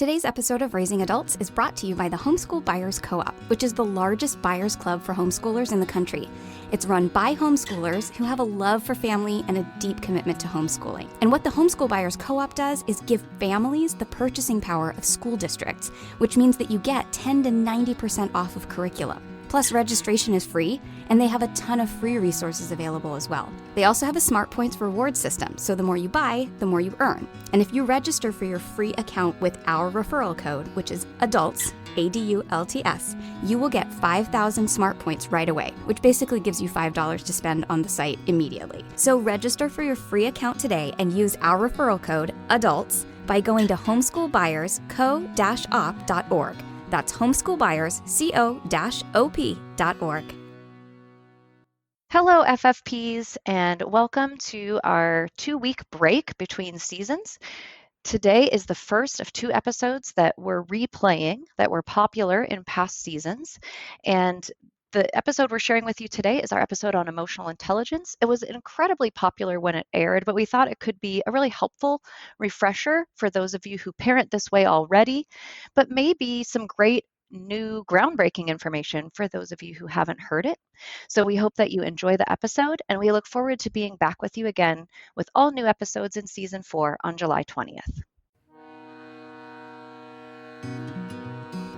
Today's episode of Raising Adults is brought to you by the Homeschool Buyers Co-op, which is the largest buyers club for homeschoolers in the country. It's run by homeschoolers who have a love for family and a deep commitment to homeschooling. And what the Homeschool Buyers Co-op does is give families the purchasing power of school districts, which means that you get 10 to 90% off of curriculum. Plus, registration is free, and they have a ton of free resources available as well. They also have a Smart Points reward system, so the more you buy, the more you earn. And if you register for your free account with our referral code, which is ADULTS, ADULTS, you will get 5,000 Smart Points right away, which basically gives you $5 to spend on the site immediately. So register for your free account today and use our referral code ADULTS by going to homeschoolbuyersco-op.org. That's homeschoolbuyersco-op.org. Hello, FFPs, and welcome to our 2-week break between seasons. Today is the first of 2 episodes that we're replaying that were popular in past seasons. And the episode we're sharing with you today is our episode on emotional intelligence. It was incredibly popular when it aired, but we thought it could be a really helpful refresher for those of you who parent this way already, but maybe some great new groundbreaking information for those of you who haven't heard it. So we hope that you enjoy the episode, and we look forward to being back with you again with all new episodes in season 4 on July 20th.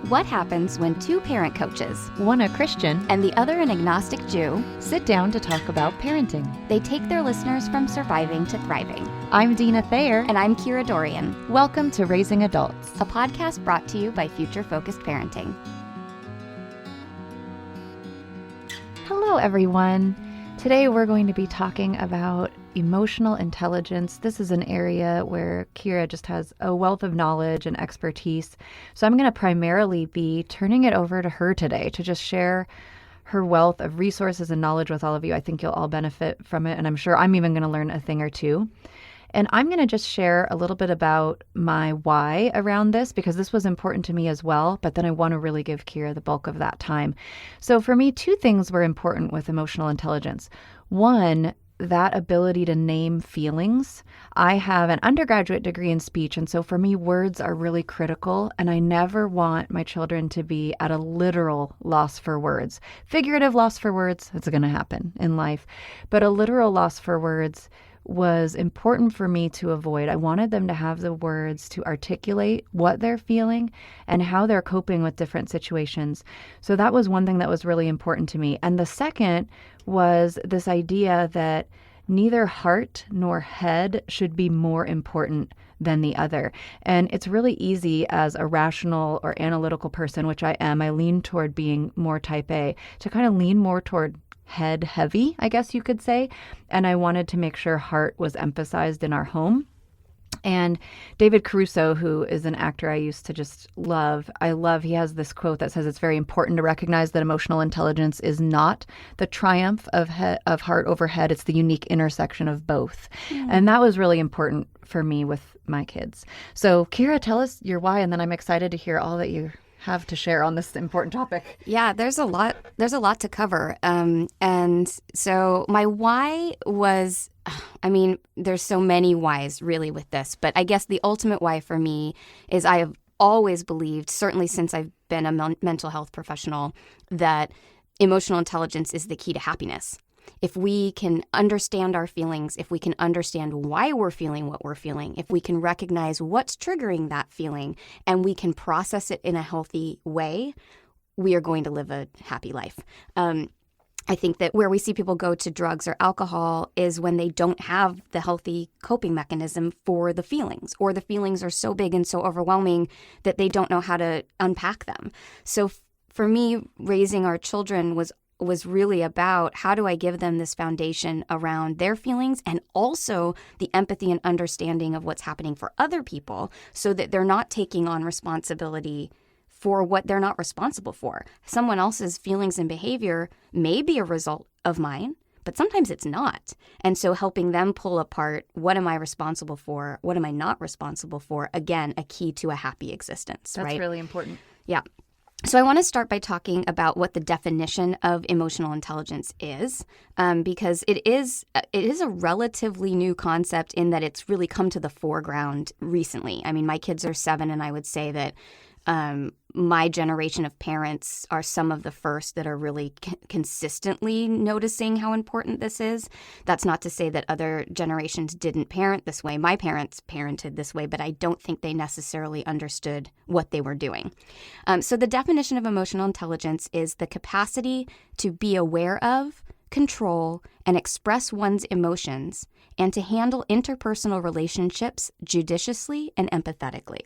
What happens when 2 parent coaches, one a Christian and the other an agnostic Jew, sit down to talk about parenting? They take their listeners from surviving to thriving. I'm Dina Thayer. And I'm Kira Dorian. Welcome to Raising Adults, a podcast brought to you by Future Focused Parenting. Hello, everyone. Today we're going to be talking about emotional intelligence. This is an area where Kira just has a wealth of knowledge and expertise. So I'm going to primarily be turning it over to her today to just share her wealth of resources and knowledge with all of you. I think you'll all benefit from it, and I'm sure I'm even going to learn a thing or two. And I'm going to just share a little bit about my why around this, because this was important to me as well, but then I want to really give Kira the bulk of that time. So for me, 2 things were important with emotional intelligence. One, that ability to name feelings. I have an undergraduate degree in speech, and so for me, words are really critical, and I never want my children to be at a literal loss for words. Figurative loss for words, it's going to happen in life, but a literal loss for words was important for me to avoid. I wanted them to have the words to articulate what they're feeling and how they're coping with different situations. So that was one thing that was really important to me. And the second was this idea that neither heart nor head should be more important than the other. And it's really easy as a rational or analytical person, which I am, I lean toward being more type A, to kind of lean more toward head heavy, I guess you could say. And I wanted to make sure heart was emphasized in our home. And David Caruso, who is an actor I used to just love, he has this quote that says it's very important to recognize that emotional intelligence is not the triumph of heart over head. It's the unique intersection of both. And that was really important for me with my kids. So Kira, tell us your why, and then I'm excited to hear all that you have to share on this important topic. Yeah, there's a lot to cover. And so my why was, there's so many whys really with this, but I guess the ultimate why for me is I have always believed, certainly since I've been a mental health professional, that emotional intelligence is the key to happiness. If we can understand our feelings, if we can understand why we're feeling what we're feeling, if we can recognize what's triggering that feeling, and we can process it in a healthy way, we are going to live a happy life. I think that where we see people go to drugs or alcohol is when they don't have the healthy coping mechanism for the feelings, or the feelings are so big and so overwhelming that they don't know how to unpack them. So for me, raising our children was really about how do I give them this foundation around their feelings and also the empathy and understanding of what's happening for other people so that they're not taking on responsibility for what they're not responsible for. Someone else's feelings and behavior may be a result of mine, but sometimes it's not. And so helping them pull apart, what am I responsible for? What am I not responsible for? Again, a key to a happy existence, right? That's really important. Yeah. So I want to start by talking about what the definition of emotional intelligence is, because it is a relatively new concept in that it's really come to the foreground recently. I mean, my kids are 7, and I would say that my generation of parents are some of the first that are really consistently noticing how important this is. That's not to say that other generations didn't parent this way. My parents parented this way, but I don't think they necessarily understood what they were doing. So the definition of emotional intelligence is the capacity to be aware of, control, and express one's emotions, and to handle interpersonal relationships judiciously and empathetically.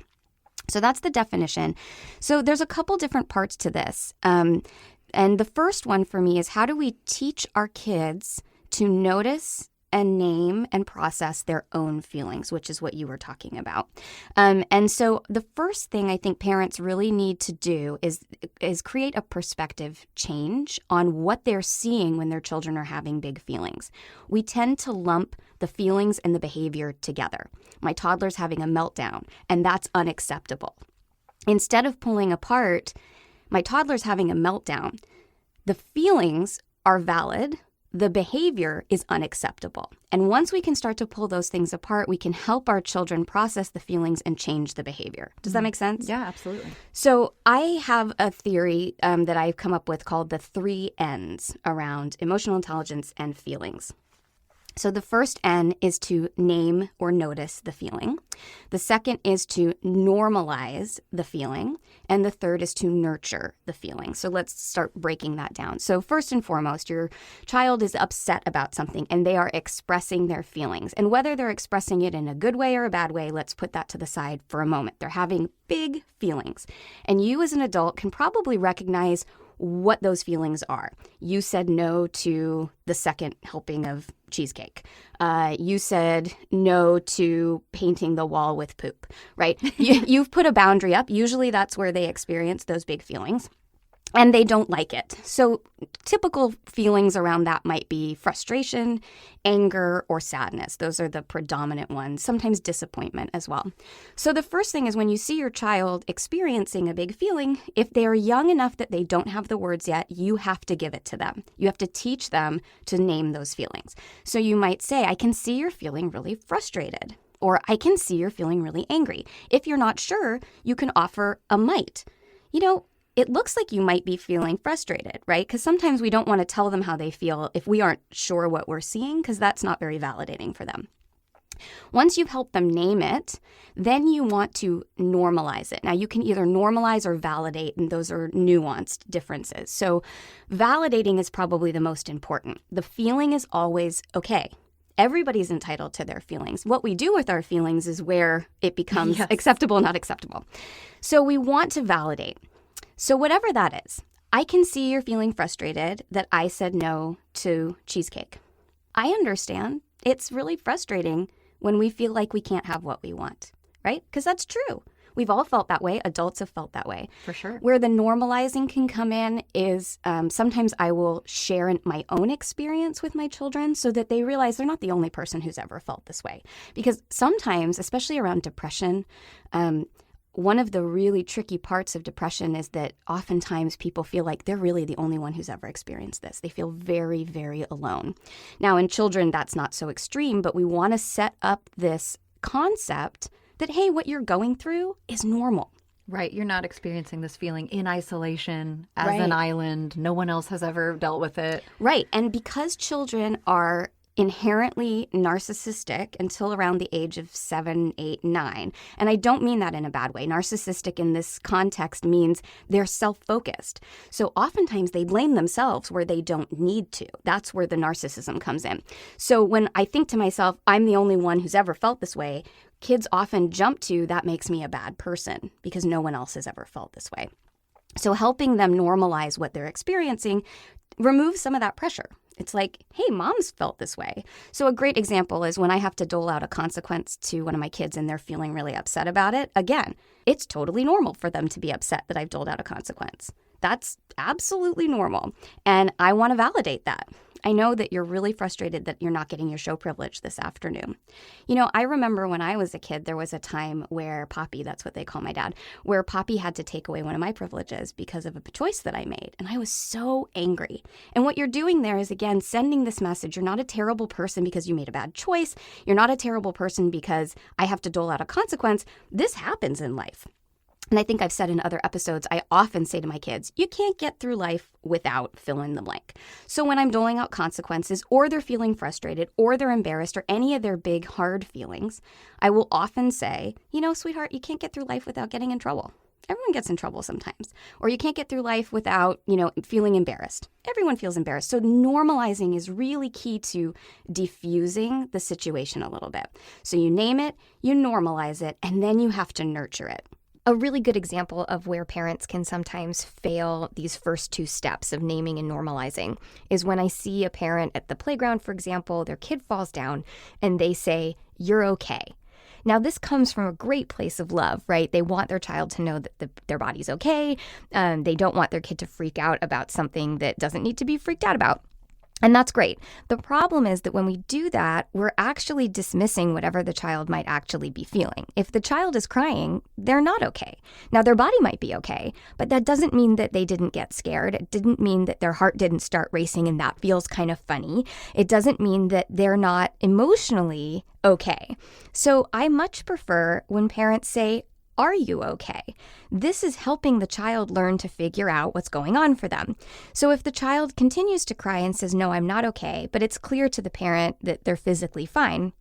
So that's the definition. So there's a couple different parts to this. And the first one for me is, how do we teach our kids to notice and name and process their own feelings, which is what you were talking about. And so the first thing I think parents really need to do is create a perspective change on what they're seeing when their children are having big feelings. We tend to lump the feelings and the behavior together. My toddler's having a meltdown, and that's unacceptable. Instead of pulling apart, my toddler's having a meltdown, the feelings are valid, the behavior is unacceptable. And once we can start to pull those things apart, we can help our children process the feelings and change the behavior. Does that make sense? Yeah, absolutely. So I have a theory that I've come up with called the 3 N's around emotional intelligence and feelings. So the first N is to name or notice the feeling. The second is to normalize the feeling. And the third is to nurture the feeling. So let's start breaking that down. So first and foremost, your child is upset about something and they are expressing their feelings. And whether they're expressing it in a good way or a bad way, let's put that to the side for a moment. They're having big feelings. And you as an adult can probably recognize what those feelings are. You said no to the second helping of cheesecake. You said no to painting the wall with poop, right? You've put a boundary up. Usually that's where they experience those big feelings. And they don't like it. So typical feelings around that might be frustration, anger, or sadness. Those are the predominant ones, sometimes disappointment as well. So the first thing is, when you see your child experiencing a big feeling, if they are young enough that they don't have the words yet, you have to give it to them. You have to teach them to name those feelings. So you might say, I can see you're feeling really frustrated, or I can see you're feeling really angry. If you're not sure, you can offer a might. It looks like you might be feeling frustrated, right? Because sometimes we don't want to tell them how they feel if we aren't sure what we're seeing, because that's not very validating for them. Once you've helped them name it, then you want to normalize it. Now, you can either normalize or validate, and those are nuanced differences. So validating is probably the most important. The feeling is always okay. Everybody's entitled to their feelings. What we do with our feelings is where it becomes acceptable, not acceptable. So we want to validate. So whatever that is, I can see you're feeling frustrated that I said no to cheesecake. I understand. It's really frustrating when we feel like we can't have what we want, right? Because that's true. We've all felt that way. Adults have felt that way. For sure. Where the normalizing can come in is sometimes I will share my own experience with my children so that they realize they're not the only person who's ever felt this way. Because sometimes, especially around depression, one of the really tricky parts of depression is that oftentimes people feel like they're really the only one who's ever experienced this. They feel very, very alone. Now, in children, that's not so extreme, but we want to set up this concept that, hey, what you're going through is normal. Right. You're not experiencing this feeling in isolation as an island. No one else has ever dealt with it. Right. And because children are inherently narcissistic until around the age of 7, 8, 9. And I don't mean that in a bad way. Narcissistic in this context means they're self-focused. So oftentimes they blame themselves where they don't need to. That's where the narcissism comes in. So when I think to myself, I'm the only one who's ever felt this way, kids often jump to, that makes me a bad person because no one else has ever felt this way. So helping them normalize what they're experiencing removes some of that pressure. It's like, hey, mom's felt this way. So a great example is when I have to dole out a consequence to one of my kids and they're feeling really upset about it. Again, it's totally normal for them to be upset that I've doled out a consequence. That's absolutely normal. And I want to validate that. I know that you're really frustrated that you're not getting your show privilege this afternoon. I remember when I was a kid, there was a time where Poppy, that's what they call my dad, where Poppy had to take away one of my privileges because of a choice that I made. And I was so angry. And what you're doing there is, again, sending this message. You're not a terrible person because you made a bad choice. You're not a terrible person because I have to dole out a consequence. This happens in life. And I think I've said in other episodes, I often say to my kids, you can't get through life without fill in the blank. So when I'm doling out consequences, or they're feeling frustrated, or they're embarrassed, or any of their big, hard feelings, I will often say, sweetheart, you can't get through life without getting in trouble. Everyone gets in trouble sometimes. Or you can't get through life without, feeling embarrassed. Everyone feels embarrassed. So normalizing is really key to diffusing the situation a little bit. So you name it, you normalize it, and then you have to nurture it. A really good example of where parents can sometimes fail these first two steps of naming and normalizing is when I see a parent at the playground, for example, their kid falls down and they say, "You're okay." Now, this comes from a great place of love, right? They want their child to know that their body's okay. They don't want their kid to freak out about something that doesn't need to be freaked out about. And that's great. The problem is that when we do that, we're actually dismissing whatever the child might actually be feeling. If the child is crying, they're not okay. Now, their body might be okay, but that doesn't mean that they didn't get scared. It didn't mean that their heart didn't start racing and that feels kind of funny. It doesn't mean that they're not emotionally okay. So I much prefer when parents say, "Are you okay?" This is helping the child learn to figure out what's going on for them. So if the child continues to cry and says, "No, I'm not okay," but it's clear to the parent that they're physically fine,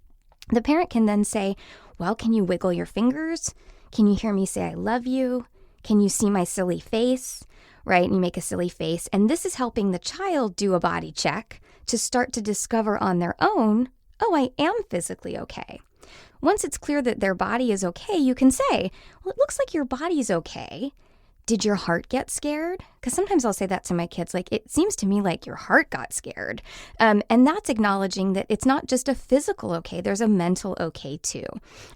the parent can then say, "Well, can you wiggle your fingers? Can you hear me say I love you? Can you see my silly face?" Right? And you make a silly face. And this is helping the child do a body check to start to discover on their own, "Oh, I am physically okay." Once it's clear that their body is okay, you can say, "Well, it looks like your body's okay. Did your heart get scared?" Because sometimes I'll say that to my kids, like, "It seems to me like your heart got scared." And that's acknowledging that it's not just a physical okay, there's a mental okay too.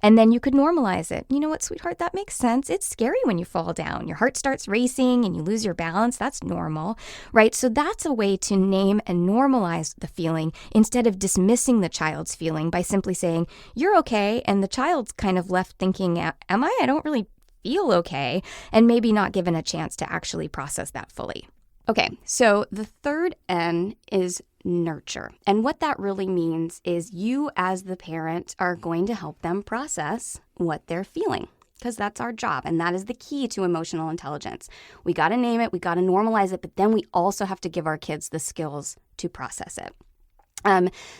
And then you could normalize it. "You know what, sweetheart, that makes sense. It's scary when you fall down. Your heart starts racing and you lose your balance. That's normal," right? So that's a way to name and normalize the feeling instead of dismissing the child's feeling by simply saying, "You're okay." And the child's kind of left thinking, "Am I? I don't really feel okay," and maybe not given a chance to actually process that fully. Okay, so the third N is nurture. And what that really means is you as the parent are going to help them process what they're feeling, because that's our job. And that is the key to emotional intelligence. We got to name it, we got to normalize it, but then we also have to give our kids the skills to process it.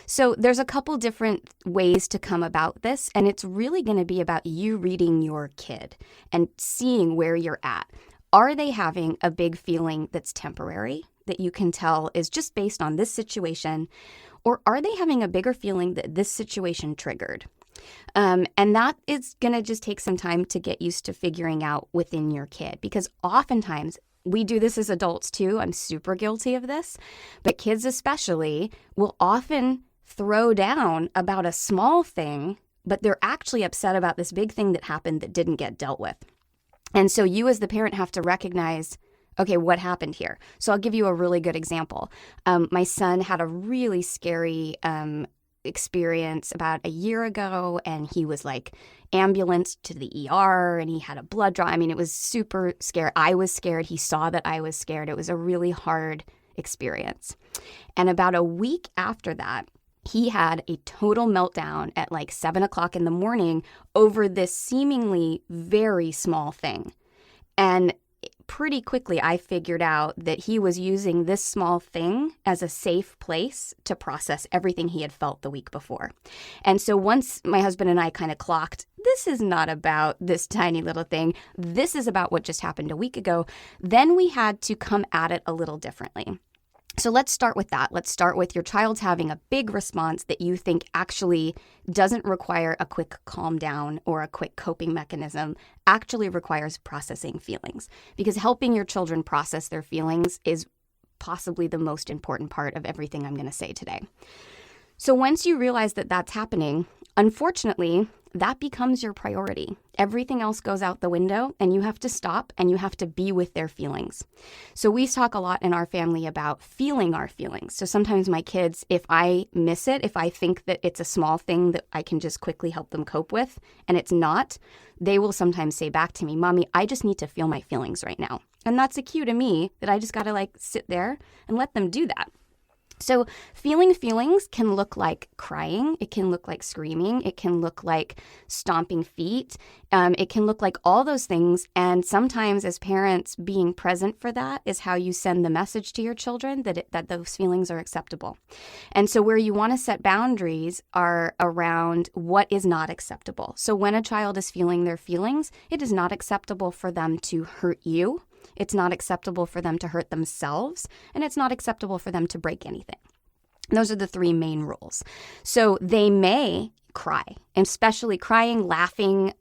So there's a couple different ways to come about this, and it's really going to be about you reading your kid and seeing where you're at. Are they having a big feeling that's temporary that you can tell is just based on this situation, or are they having a bigger feeling that this situation triggered? And that is going to just take some time to get used to figuring out within your kid, because oftentimes we do this as adults too. I'm super guilty of this, but kids especially will often throw down about a small thing, but they're actually upset about this big thing that happened that didn't get dealt with. And so you as the parent have to recognize, okay, what happened here? So I'll give you a really good example. My son had a really scary experience about a year ago, and he was like ambulanced to the ER and he had a blood draw. I mean, it was super scary. I was scared. He saw that I was scared. It was a really hard experience. And about a week after that, he had a total meltdown at like 7 o'clock in the morning over this seemingly very small thing. And pretty quickly, I figured out that he was using this small thing as a safe place to process everything he had felt the week before. And so once my husband and I kind of clocked, this is not about this tiny little thing. This is about what just happened a week ago. Then we had to come at it a little differently. So let's start with that. Let's start with your child's having a big response that you think actually doesn't require a quick calm down or a quick coping mechanism, actually requires processing feelings. Because helping your children process their feelings is possibly the most important part of everything I'm going to say today. So once you realize that that's happening, unfortunately, that becomes your priority. Everything else goes out the window, and you have to stop and you have to be with their feelings. So we talk a lot in our family about feeling our feelings. So sometimes my kids, if I miss it, if I think that it's a small thing that I can just quickly help them cope with, and it's not, they will sometimes say back to me, Mommy, I just need to feel my feelings right now. And that's a cue to me that I just got to like sit there and let them do that. So feeling feelings can look like crying. It can look like screaming. It can look like stomping feet. It can look like all those things. And sometimes as parents, being present for that is how you send the message to your children that those feelings are acceptable. And so where you want to set boundaries are around what is not acceptable. So when a child is feeling their feelings, it is not acceptable for them to hurt you. It's not acceptable for them to hurt themselves, and it's not acceptable for them to break anything. Those are the three main rules. So they may cry, especially crying, laughing,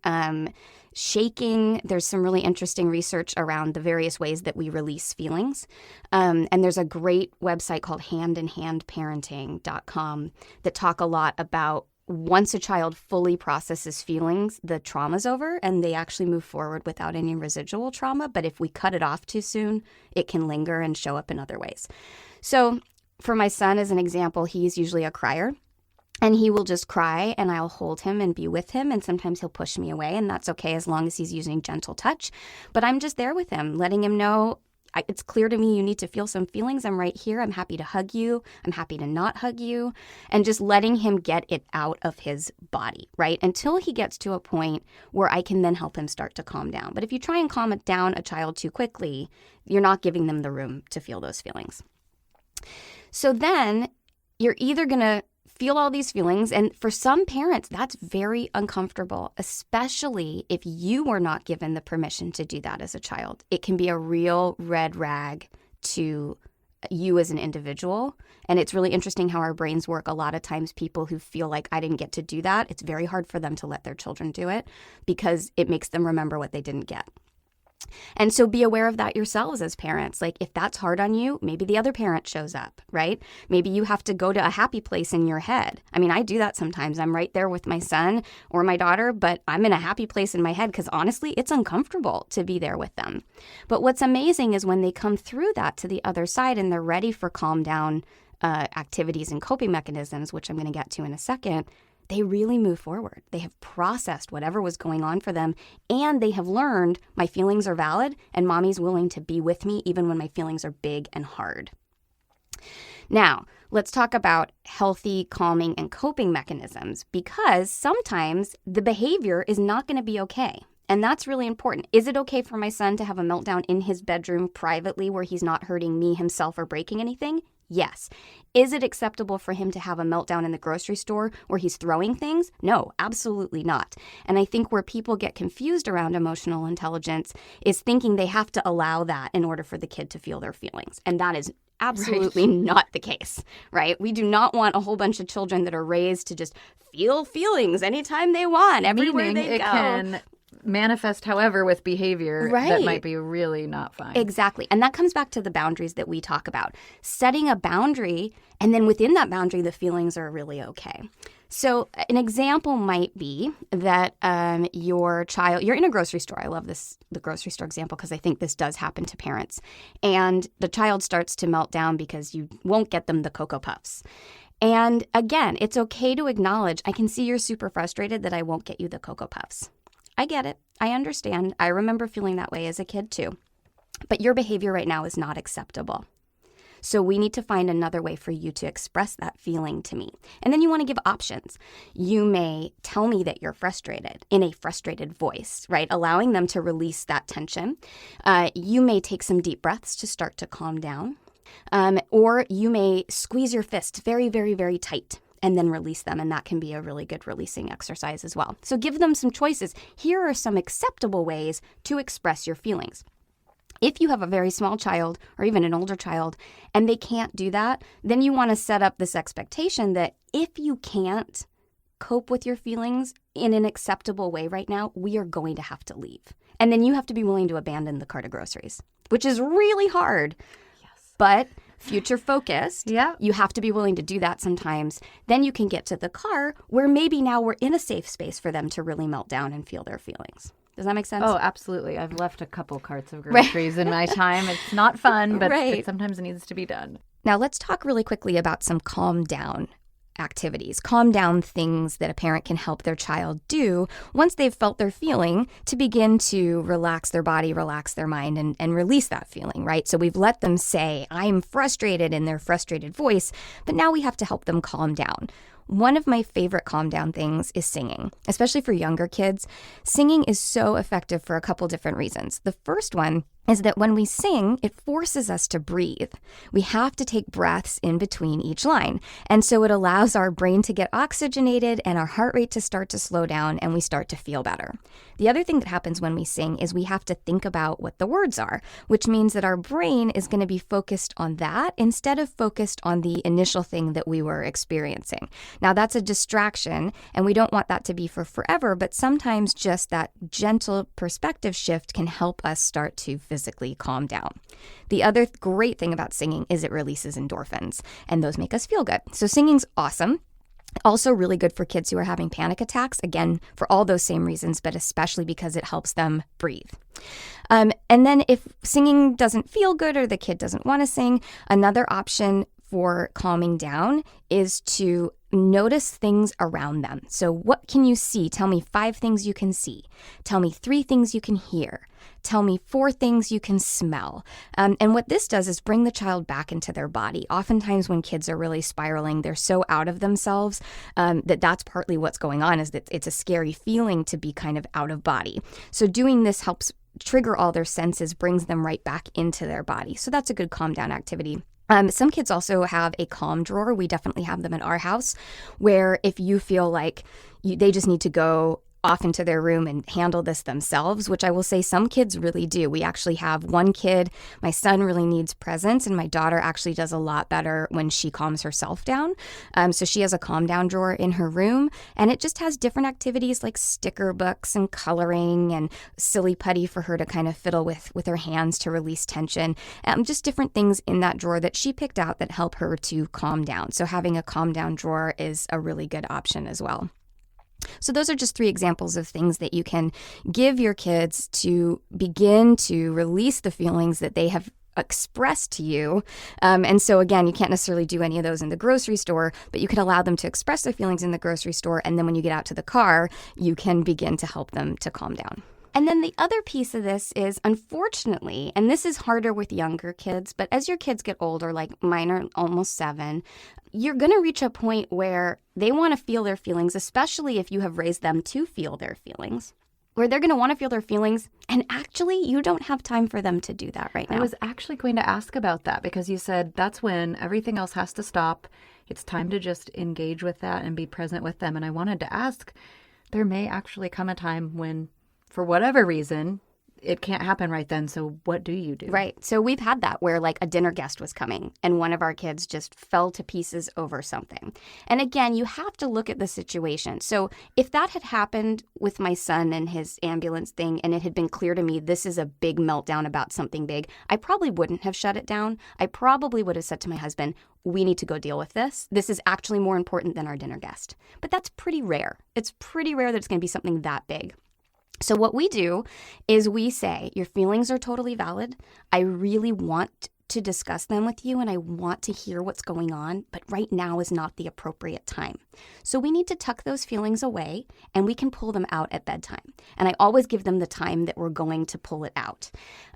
shaking. There's some really interesting research around the various ways that we release feelings. And there's a great website called handinhandparenting.com that talk a lot about once a child fully processes feelings, the trauma's over and they actually move forward without any residual trauma. But if we cut it off too soon, it can linger and show up in other ways. So for my son, as an example, he's usually a crier. And he will just cry and I'll hold him and be with him. And sometimes he'll push me away, and that's okay as long as he's using gentle touch. But I'm just there with him, letting him know, it's clear to me you need to feel some feelings. I'm right here. I'm happy to hug you. I'm happy to not hug you. And just letting him get it out of his body, right? Until he gets to a point where I can then help him start to calm down. But if you try and calm it down a child too quickly, you're not giving them the room to feel those feelings. So then you're either going to feel all these feelings. And for some parents, that's very uncomfortable, especially if you were not given the permission to do that as a child. It can be a real red rag to you as an individual. And it's really interesting how our brains work. A lot of times people who feel like I didn't get to do that, it's very hard for them to let their children do it because it makes them remember what they didn't get. And so be aware of that yourselves as parents. Like if that's hard on you, maybe the other parent shows up, right? Maybe you have to go to a happy place in your head. I mean, I do that sometimes. I'm right there with my son or my daughter, but I'm in a happy place in my head because honestly, it's uncomfortable to be there with them. But what's amazing is when they come through that to the other side and they're ready for calm down activities and coping mechanisms, which I'm going to get to in a second, they really move forward. They have processed whatever was going on for them, and they have learned my feelings are valid and mommy's willing to be with me even when my feelings are big and hard. Now, let's talk about healthy calming and coping mechanisms, because sometimes the behavior is not going to be okay. And that's really important. Is it okay for my son to have a meltdown in his bedroom privately where he's not hurting me, himself, or breaking anything? Yes. Is it acceptable for him to have a meltdown in the grocery store where he's throwing things? No, absolutely not. And I think where people get confused around emotional intelligence is thinking they have to allow that in order for the kid to feel their feelings. And that is absolutely not the case, right? We do not want a whole bunch of children that are raised to just feel feelings anytime they want, everywhere they go. Can manifest, however, with behavior that might be really not fine. Exactly. And that comes back to the boundaries that we talk about. Setting a boundary, and then within that boundary, the feelings are really okay. So an example might be that your child, you're in a grocery store. I love the grocery store example because I think this does happen to parents. And the child starts to melt down because you won't get them the Cocoa Puffs. And again, it's okay to acknowledge, I can see you're super frustrated that I won't get you the Cocoa Puffs. I get it. I understand. I remember feeling that way as a kid too. But your behavior right now is not acceptable. So we need to find another way for you to express that feeling to me. And then you want to give options. You may tell me that you're frustrated in a frustrated voice, right? Allowing them to release that tension. You may take some deep breaths to start to calm down. Or you may squeeze your fist very, very, very tight and then release them. And that can be a really good releasing exercise as well. So give them some choices. Here are some acceptable ways to express your feelings. If you have a very small child or even an older child and they can't do that, then you want to set up this expectation that if you can't cope with your feelings in an acceptable way right now, we are going to have to leave. And then you have to be willing to abandon the cart of groceries, which is really hard. Yes. But future focused. Yeah. You have to be willing to do that sometimes. Then you can get to the car where maybe now we're in a safe space for them to really melt down and feel their feelings. Does that make sense? Oh, absolutely. I've left a couple carts of groceries in my time. It's not fun, but it sometimes needs to be done. Now let's talk really quickly about some calm down activities, calm down things that a parent can help their child do once they've felt their feeling to begin to relax their body, relax their mind, and release that feeling, right? So we've let them say, I'm frustrated in their frustrated voice, but now we have to help them calm down. One of my favorite calm down things is singing, especially for younger kids. Singing is so effective for a couple different reasons. The first one is that when we sing, it forces us to breathe. We have to take breaths in between each line. And so it allows our brain to get oxygenated and our heart rate to start to slow down and we start to feel better. The other thing that happens when we sing is we have to think about what the words are, which means that our brain is going to be focused on that instead of focused on the initial thing that we were experiencing. Now, that's a distraction, and we don't want that to be for forever, but sometimes just that gentle perspective shift can help us start to physically calm down. The other great thing about singing is it releases endorphins, and those make us feel good. So singing's awesome. Also really good for kids who are having panic attacks, again, for all those same reasons, but especially because it helps them breathe. And then if singing doesn't feel good or the kid doesn't want to sing, another option for calming down is to notice things around them. So what can you see? Tell me 5 things you can see. Tell me 3 things you can hear. Tell me 4 things you can smell. And what this does is bring the child back into their body. Oftentimes when kids are really spiraling, they're so out of themselves that's partly what's going on, is that it's a scary feeling to be kind of out of body. So doing this helps trigger all their senses, brings them right back into their body. So that's a good calm down activity. Some kids also have a calm drawer. We definitely have them in our house, where if you feel like they just need to go off into their room and handle this themselves, which I will say some kids really do. We actually have one kid, my son really needs presence, and my daughter actually does a lot better when she calms herself down. So she has a calm down drawer in her room, and it just has different activities like sticker books and coloring and silly putty for her to kind of fiddle with her hands to release tension. Just different things in that drawer that she picked out that help her to calm down. So having a calm down drawer is a really good option as well. So those are just 3 examples of things that you can give your kids to begin to release the feelings that they have expressed to you. And so again, you can't necessarily do any of those in the grocery store, but you can allow them to express their feelings in the grocery store. And then when you get out to the car, you can begin to help them to calm down. And then the other piece of this is, unfortunately, and this is harder with younger kids, but as your kids get older, like mine are almost 7, you're going to reach a point where they want to feel their feelings, especially if you have raised them to feel their feelings, where they're going to want to feel their feelings. And actually, you don't have time for them to do that right now. I was actually going to ask about that because you said that's when everything else has to stop. It's time to just engage with that and be present with them. And I wanted to ask, there may actually come a time when, for whatever reason, it can't happen right then. So what do you do? Right. So we've had that where like a dinner guest was coming and one of our kids just fell to pieces over something. And again, you have to look at the situation. So if that had happened with my son and his ambulance thing, and it had been clear to me this is a big meltdown about something big, I probably wouldn't have shut it down. I probably would have said to my husband, we need to go deal with this. This is actually more important than our dinner guest. But that's pretty rare. It's pretty rare that it's going to be something that big. So what we do is we say, your feelings are totally valid. I really want to discuss them with you and I want to hear what's going on, but right now is not the appropriate time. So we need to tuck those feelings away and we can pull them out at bedtime. And I always give them the time that we're going to pull it out.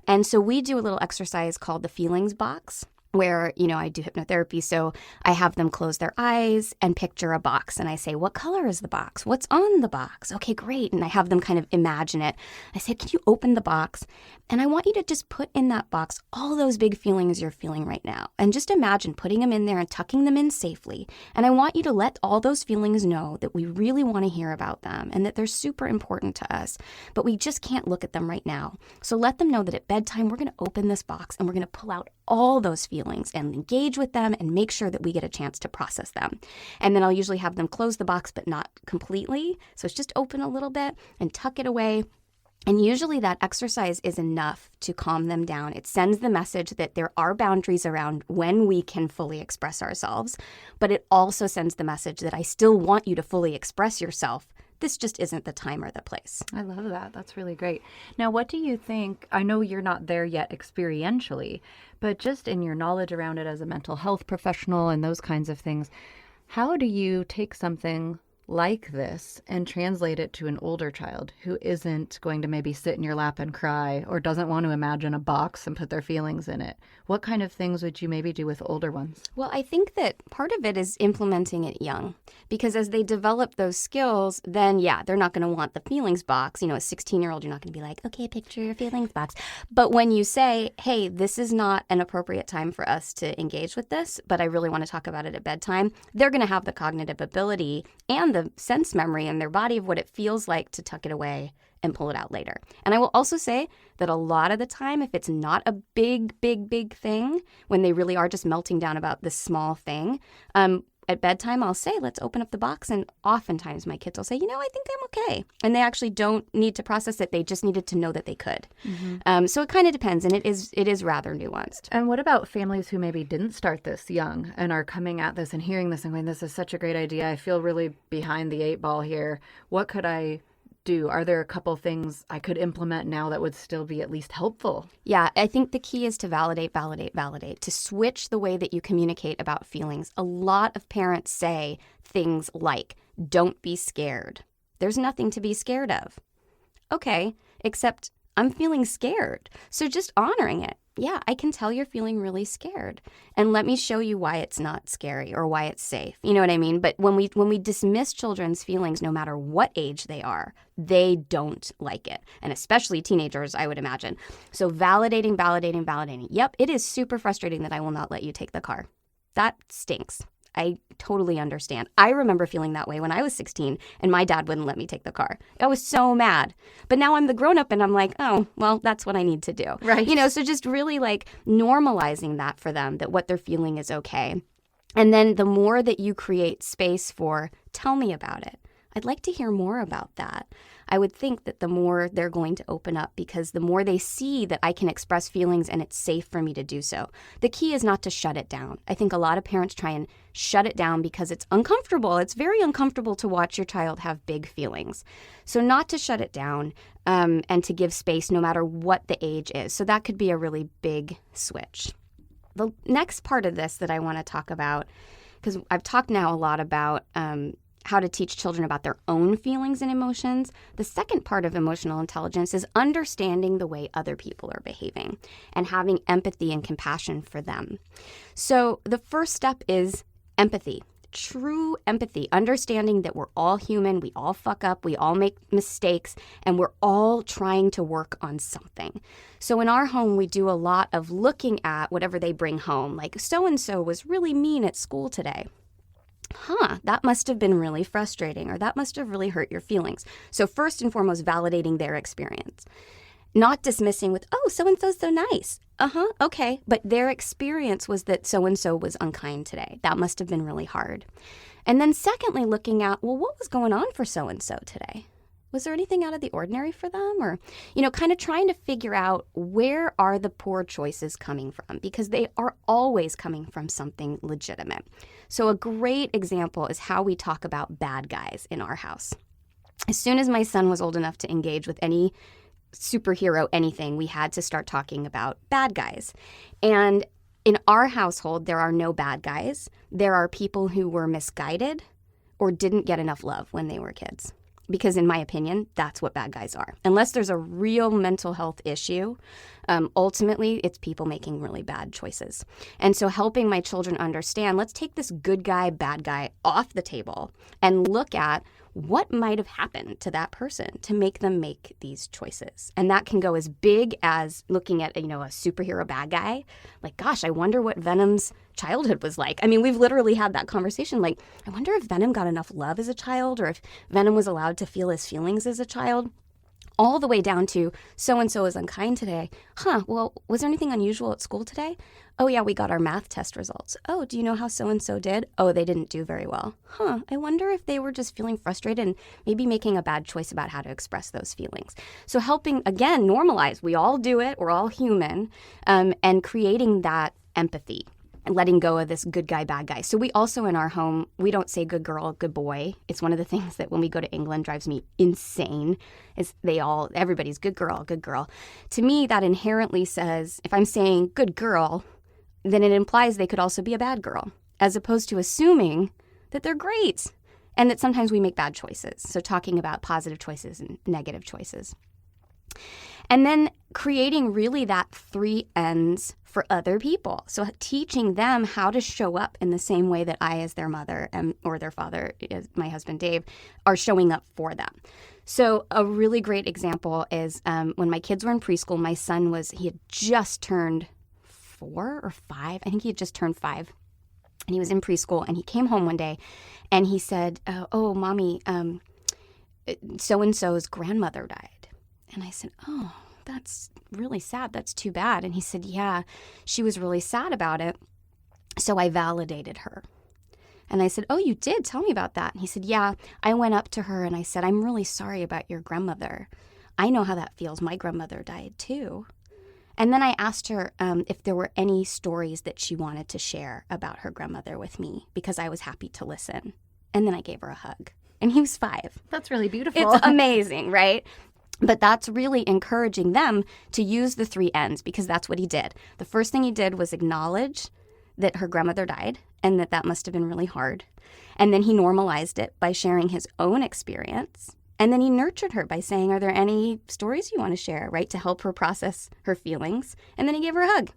And so we do a little exercise called the feelings box, where, I do hypnotherapy. So I have them close their eyes and picture a box. And I say, what color is the box? What's on the box? Okay, great. And I have them kind of imagine it. I say, can you open the box? And I want you to just put in that box all those big feelings you're feeling right now. And just imagine putting them in there and tucking them in safely. And I want you to let all those feelings know that we really want to hear about them and that they're super important to us, but we just can't look at them right now. So let them know that at bedtime, we're going to open this box and we're going to pull out all those feelings and engage with them and make sure that we get a chance to process them. And then I'll usually have them close the box, but not completely. So it's just open a little bit and tuck it away. And usually that exercise is enough to calm them down. It sends the message that there are boundaries around when we can fully express ourselves, but it also sends the message that I still want you to fully express yourself. This just isn't the time or the place. I love that. That's really great. Now, what do you think? I know you're not there yet experientially, but just in your knowledge around it as a mental health professional and those kinds of things, how do you take something like this and translate it to an older child who isn't going to maybe sit in your lap and cry or doesn't want to imagine a box and put their feelings in it? What kind of things would you maybe do with older ones? Well, I think that part of it is implementing it young, because as they develop those skills, then they're not going to want the feelings box. A 16-year-old, you're not going to be like, okay, picture your feelings box. But when you say, hey, this is not an appropriate time for us to engage with this, but I really want to talk about it at bedtime, they're going to have the cognitive ability and the sense memory in their body of what it feels like to tuck it away and pull it out later. And I will also say that a lot of the time, if it's not a big, big, big thing, when they really are just melting down about this small thing, at bedtime, I'll say, let's open up the box. And oftentimes my kids will say, I think I'm okay. And they actually don't need to process it. They just needed to know that they could. So it kind of depends. And it is rather nuanced. And what about families who maybe didn't start this young and are coming at this and hearing this and going, this is such a great idea. I feel really behind the 8 ball here. What could I do? Are there a couple things I could implement now that would still be at least helpful? Yeah, I think the key is to validate, to switch the way that you communicate about feelings. A lot of parents say things like, don't be scared. There's nothing to be scared of. Okay, except I'm feeling scared. So just honoring it. Yeah, I can tell you're feeling really scared. And let me show you why it's not scary or why it's safe. You know what I mean? But when we dismiss children's feelings, no matter what age they are, they don't like it. And especially teenagers, I would imagine. So validating. Yep, it is super frustrating that I will not let you take the car. That stinks. I totally understand. I remember feeling that way when I was 16 and my dad wouldn't let me take the car. I was so mad. But now I'm the grown-up and I'm like, oh, well, that's what I need to do. Right. So just really like normalizing that for them, that what they're feeling is okay. And then the more that you create space for, tell me about it. I'd like to hear more about that. I would think that the more they're going to open up, because the more they see that I can express feelings and it's safe for me to do so. The key is not to shut it down. I think a lot of parents try and shut it down because it's uncomfortable. It's very uncomfortable to watch your child have big feelings. So not to shut it down and to give space no matter what the age is. So that could be a really big switch. The next part of this that I want to talk about, because I've talked now a lot about how to teach children about their own feelings and emotions. The second part of emotional intelligence is understanding the way other people are behaving and having empathy and compassion for them. So the first step is empathy, true empathy, understanding that we're all human, we all fuck up, we all make mistakes, and we're all trying to work on something. So in our home, we do a lot of looking at whatever they bring home, like so-and-so was really mean at school today. That must have been really frustrating, or that must have really hurt your feelings. So first and foremost, validating their experience. Not dismissing with, oh, so-and-so's so nice. Okay. But their experience was that so-and-so was unkind today. That must have been really hard. And then secondly, looking at, well, what was going on for so-and-so today? Was there anything out of the ordinary for them? Or, kind of trying to figure out, where are the poor choices coming from? Because they are always coming from something legitimate. So a great example is how we talk about bad guys in our house. As soon as my son was old enough to engage with any superhero anything, we had to start talking about bad guys. And in our household, there are no bad guys. There are people who were misguided or didn't get enough love when they were kids. Because in my opinion, that's what bad guys are. Unless there's a real mental health issue, ultimately, it's people making really bad choices. And so helping my children understand, let's take this good guy, bad guy off the table and look at what might have happened to that person to make them make these choices. And that can go as big as looking at, a superhero bad guy. Like, gosh, I wonder what Venom's childhood was like. I mean, we've literally had that conversation. Like, I wonder if Venom got enough love as a child, or if Venom was allowed to feel his feelings as a child. all the way down to so-and-so is unkind today. Well, was there anything unusual at school today? Oh, yeah, we got our math test results. Oh, do you know how so-and-so did? Oh, they didn't do very well. I wonder if they were just feeling frustrated and maybe making a bad choice about how to express those feelings. So helping, again, normalize. We all do it. We're all human. And creating that empathy and letting go of this good guy, bad guy. So we also in our home, we don't say good girl, good boy. It's one of the things that when we go to England drives me insane is everybody's good girl, good girl. To me, that inherently says, if I'm saying good girl, then it implies they could also be a bad girl, as opposed to assuming that they're great and that sometimes we make bad choices. So talking about positive choices and negative choices. And then creating really that 3 N's for other people. So teaching them how to show up in the same way that I, as their mother or their father, as my husband Dave, are showing up for them. So a really great example is when my kids were in preschool, my son he had just turned 4 or 5. I think he had just turned 5. And he was in preschool, and he came home one day, and he said, oh, Mommy, so-and-so's grandmother died. And I said, oh, that's really sad. That's too bad. And he said, yeah, she was really sad about it. So I validated her. And I said, oh, you did? Tell me about that. And he said, yeah, I went up to her and I said, I'm really sorry about your grandmother. I know how that feels. My grandmother died too. And then I asked her if there were any stories that she wanted to share about her grandmother with me, because I was happy to listen. And then I gave her a hug. And he was 5. That's really beautiful. It's amazing, right? But that's really encouraging them to use the 3 N's, because that's what he did. The first thing he did was acknowledge that her grandmother died and that must have been really hard. And then he normalized it by sharing his own experience. And then he nurtured her by saying, are there any stories you want to share, right, to help her process her feelings? And then he gave her a hug.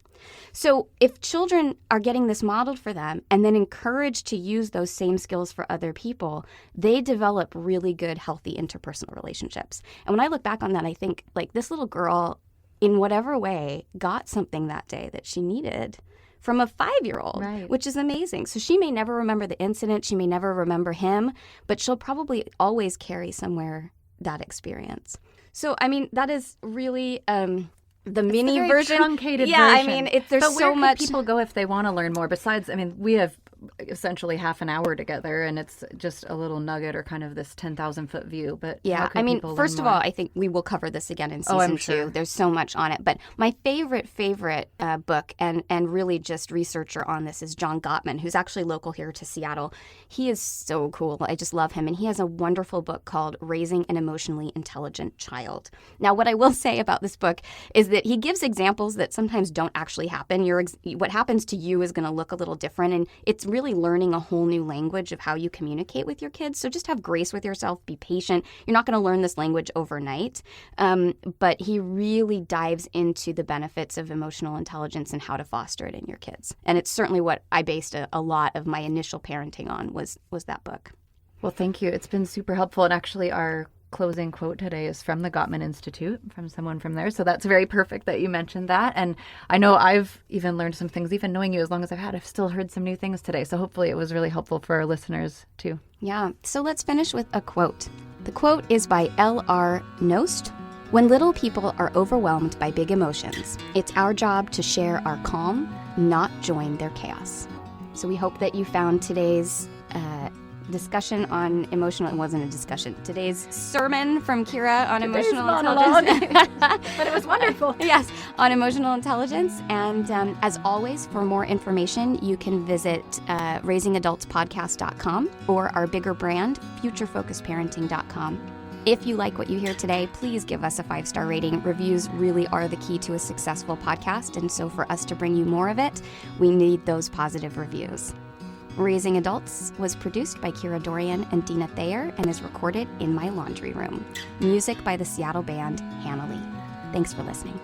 So if children are getting this modeled for them and then encouraged to use those same skills for other people, they develop really good, healthy interpersonal relationships. And when I look back on that, I think, like, this little girl, in whatever way, got something that day that she needed from a 5-year-old, right, which is amazing. So she may never remember the incident. She may never remember him, but she'll probably always carry somewhere that experience. So, I mean, that is really the mini version. Truncated yeah, version. I mean, there's but so where much. Can people go if they want to learn more? Besides, I mean, we have essentially half an hour together, and it's just a little nugget or kind of this 10,000-foot view. But yeah, I mean, first of all, I think we will cover this again in season 2. Sure. There's so much on it. But my favorite book and really just researcher on this is John Gottman, who's actually local here to Seattle. He is so cool. I just love him. And he has a wonderful book called Raising an Emotionally Intelligent Child. Now, what I will say about this book is that he gives examples that sometimes don't actually happen. What happens to you is going to look a little different. And it's really learning a whole new language of how you communicate with your kids. So just have grace with yourself, be patient. You're not going to learn this language overnight. But he really dives into the benefits of emotional intelligence and how to foster it in your kids. And it's certainly what I based a lot of my initial parenting on was that book. Well, thank you. It's been super helpful. And actually, our closing quote today is from the Gottman Institute, from someone from there. So that's very perfect that you mentioned that. And I know I've even learned some things, even knowing you as long as I've still heard some new things today. So hopefully it was really helpful for our listeners too. Yeah. So let's finish with a quote. The quote is by L.R. Nost. When little people are overwhelmed by big emotions, it's our job to share our calm, not join their chaos. So we hope that you found today's discussion on emotional, it wasn't a discussion, today's sermon from Kira on emotional intelligence. But it was wonderful. Yes, on emotional intelligence. And as always, for more information, you can visit raisingadultspodcast.com or our bigger brand, futurefocusedparenting.com. If you like what you hear today, please give us a 5-star rating. Reviews really are the key to a successful podcast. And so for us to bring you more of it, we need those positive reviews. Raising Adults was produced by Kira Dorian and Dina Thayer and is recorded in my laundry room. Music by the Seattle band Hannah Lee. Thanks for listening.